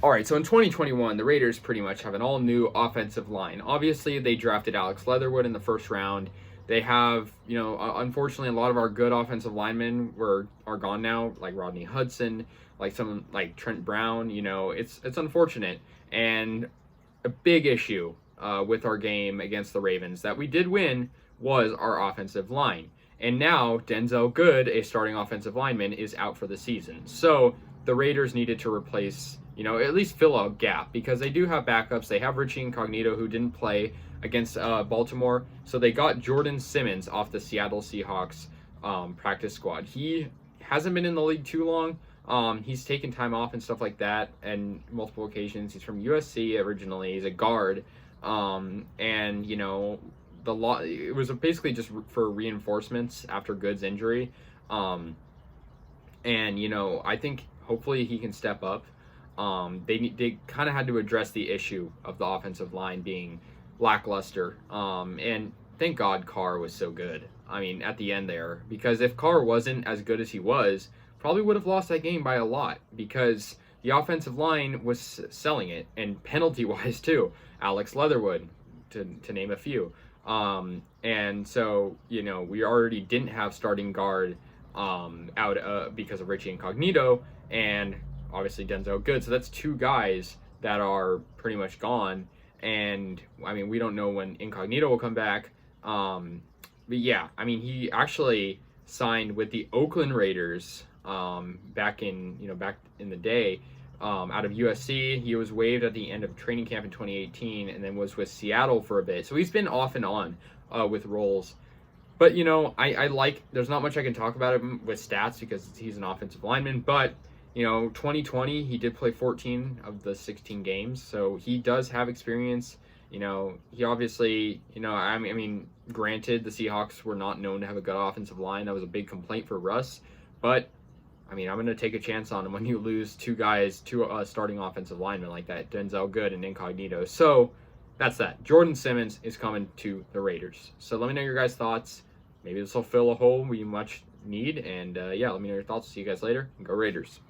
All right, so in 2021, the Raiders pretty much have an all-new offensive line. Obviously, they drafted Alex Leatherwood in the first round. They have, unfortunately, a lot of our good offensive linemen are gone now, like Rodney Hudson, like someone like Trent Brown. It's unfortunate and a big issue with our game against the Ravens that we did win was our offensive line. And now Denzel Good, a starting offensive lineman, is out for the season. So the Raiders needed to replace, at least fill a gap because they do have backups. They have Richie Incognito who didn't play against Baltimore. So they got Jordan Simmons off the Seattle Seahawks practice squad. He hasn't been in the league too long. He's taken time off and stuff like that and multiple occasions. He's from USC originally. He's a guard. It was basically just for reinforcements after Good's injury. I think hopefully he can step up. They kind of had to address the issue of the offensive line being lackluster. And thank God Carr was so good. I mean, at the end there, because if Carr wasn't as good as he was, probably would have lost that game by a lot because the offensive line was selling it, and penalty-wise too. Alex Leatherwood, to name a few. And so, we already didn't have starting guard out because of Richie Incognito and obviously Denzel Good. So that's two guys that are pretty much gone. And I mean, we don't know when Incognito will come back. But yeah, I mean, he actually signed with the Oakland Raiders back in the day. Out of USC, he was waived at the end of training camp in 2018 and then was with Seattle for a bit. So he's been off and on with roles. But, I like, there's not much I can talk about him with stats because he's an offensive lineman. But, 2020, he did play 14 of the 16 games. So he does have experience. He obviously, granted, the Seahawks were not known to have a good offensive line. That was a big complaint for Russ. But I'm going to take a chance on him when you lose two starting offensive linemen like that, Denzel Good and Incognito. So that's that. Jordan Simmons is coming to the Raiders. So let me know your guys' thoughts. Maybe this will fill a hole we much need. And let me know your thoughts. See you guys later. Go Raiders.